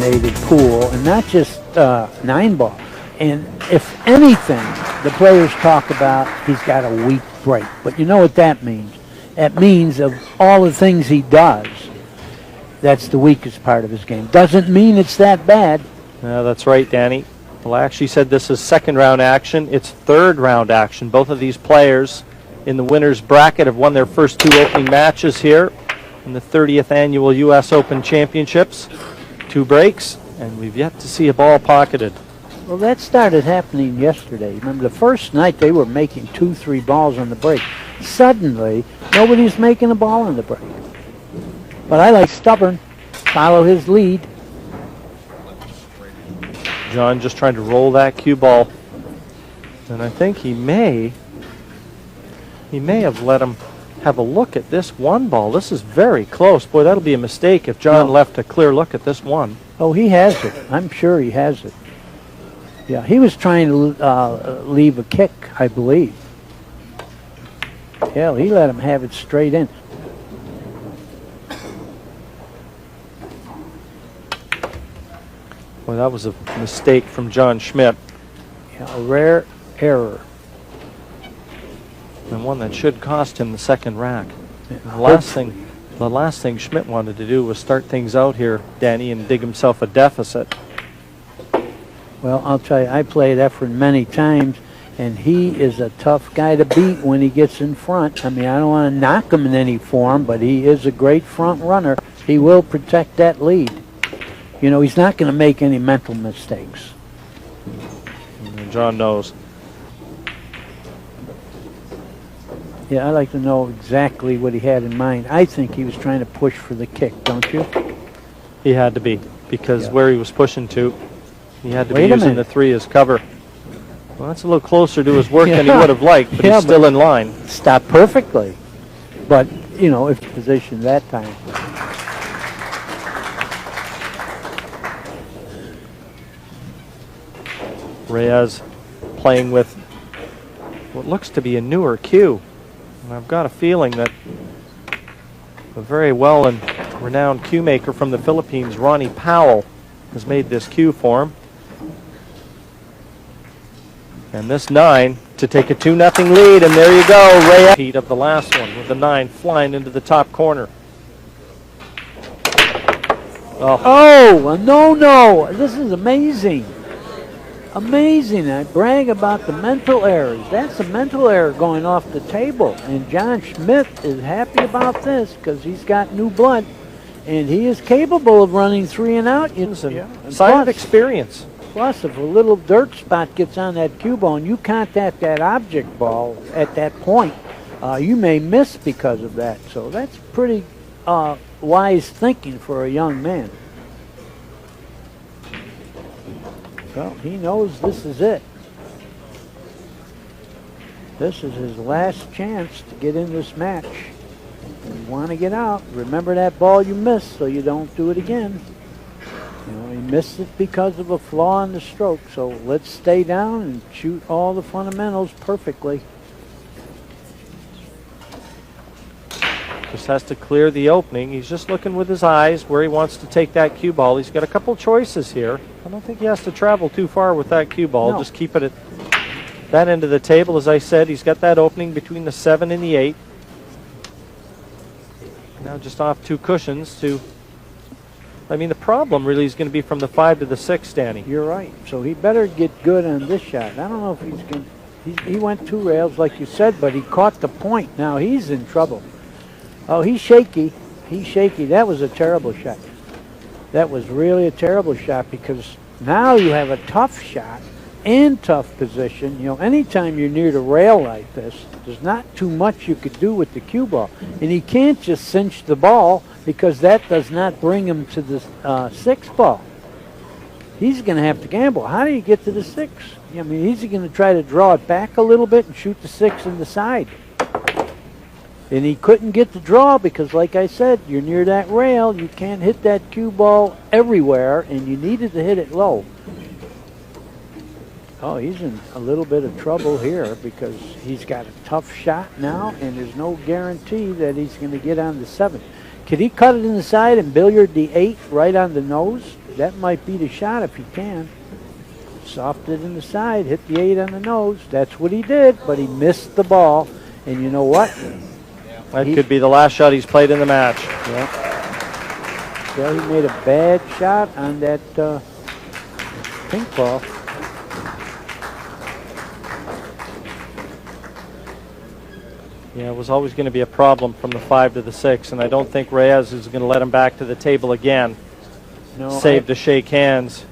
dominated pool, and not just 9-ball. And if anything, the players talk about he's got a weak break. But you know what that means? That means of all the things he does, that's the weakest part of his game. Doesn't mean it's that bad. No, that's right, Danny. Well, I actually said this is second round action. It's third round action. Both of these players in the winner's bracket have won their first 2 opening matches here in the 30th annual U.S. Open Championships. 2 breaks, and we've yet to see a ball pocketed. Well, that started happening yesterday. Remember, the first night they were making 2-3 balls on the break. Suddenly, nobody's making a ball on the break. But I like stubborn, follow his lead. Jhon just trying to roll that cue ball. And I think he may have let him have a look at this 1 ball. This is very close. Boy, that'll be a mistake if Jhon left a clear look at this 1. Oh, he has it. I'm sure he has it. Yeah, he was trying to leave a kick, I believe. Yeah, he let him have it straight in. Well, that was a mistake from John Schmidt. Yeah, a rare error. And one that should cost him the second rack. Yeah. The last thing Schmidt wanted to do was start things out here, Danny, and dig himself a deficit. Well, I'll tell you, I played Efren many times, and he is a tough guy to beat when he gets in front. I mean, I don't want to knock him in any form, but he is a great front runner. He will protect that lead. You know, he's not going to make any mental mistakes. And Jhon knows. Yeah, I'd like to know exactly what he had in mind. I think he was trying to push for the kick, don't you? He had to be, because where he was pushing to, he had to be Wait a using minute. the 3 as cover. Well, that's a little closer to his work than he would have liked, but he's still in line. Stopped perfectly. But, you know, if positioned that time. Reyes playing with what looks to be a newer cue. And I've got a feeling that a very well and renowned cue maker from the Philippines, Ronnie Powell, has made this cue for him. And this 9 to take a 2-0 lead, and there you go. Reyes heat of the last one with the 9 flying into the top corner. Oh, no. This is amazing. Amazing. I brag about the mental errors. That's a mental error going off the table. And John Schmidt is happy about this because he's got new blood. And he is capable of running 3 and out. Sign of experience. Plus, if a little dirt spot gets on that cue ball and you contact that object ball at that point, you may miss because of that. So that's pretty wise thinking for a young man. Well, he knows this is it. This is his last chance to get in this match. You want to get out. Remember that ball you missed so you don't do it again. You know, he missed it because of a flaw in the stroke. So let's stay down and shoot all the fundamentals perfectly. Just has to clear the opening. He's just looking with his eyes where he wants to take that cue ball. He's got a couple choices here. I don't think he has to travel too far with that cue ball. No. Just keep it at that end of the table. As I said, he's got that opening between the 7 and the 8. Now just off 2 cushions to... I mean, the problem really is going to be from the 5 to the 6, Danny. You're right. So he better get good on this shot. I don't know if he's going to... He went 2 rails, like you said, but he caught the point. Now he's in trouble. Oh, he's shaky. He's shaky. That was a terrible shot. That was really a terrible shot because now you have a tough shot and tough position. You know, anytime you're near the rail like this, there's not too much you could do with the cue ball. And he can't just cinch the ball because that does not bring him to the 6 ball. He's going to have to gamble. How do you get to the 6? I mean, he's going to try to draw it back a little bit and shoot the 6 in the side. And he couldn't get the draw because, like I said, you're near that rail. You can't hit that cue ball everywhere, and you needed to hit it low. Oh, he's in a little bit of trouble here because he's got a tough shot now, and there's no guarantee that he's going to get on the 7. Could he cut it in the side and billiard the 8 right on the nose? that might be the shot if he can. Softed in the side, hit the 8 on the nose. That's what he did, but he missed the ball. And you know what? That could be the last shot he's played in the match. Yeah. So he made a bad shot on that pink ball. Yeah, it was always going to be a problem from the 5 to the 6, and I don't think Reyes is going to let him back to the table again. No, Save to shake hands.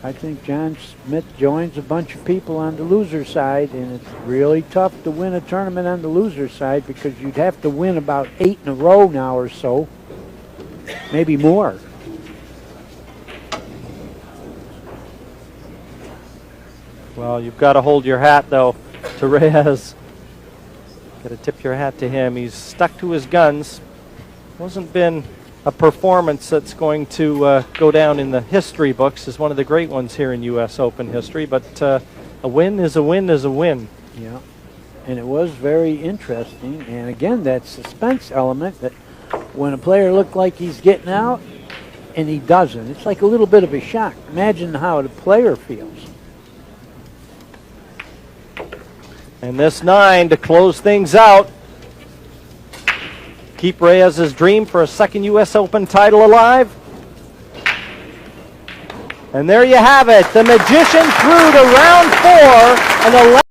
I think John Smith joins a bunch of people on the loser side, and it's really tough to win a tournament on the loser side because you'd have to win about 8 in a row now or so, maybe more. Well, you've got to hold your hat, though, to Reyes. Got to tip your hat to him. He's stuck to his guns. Wasn't been a performance that's going to go down in the history books as one of the great ones here in U.S. Open history, but a win is a win is a win. Yeah, and it was very interesting. And again, that suspense element that when a player looked like he's getting out and he doesn't, it's like a little bit of a shock. Imagine how the player feels. And this 9 to close things out. Keep Reyes' dream for a second U.S. Open title alive. And there you have it. The Magician through to round 4 and 11.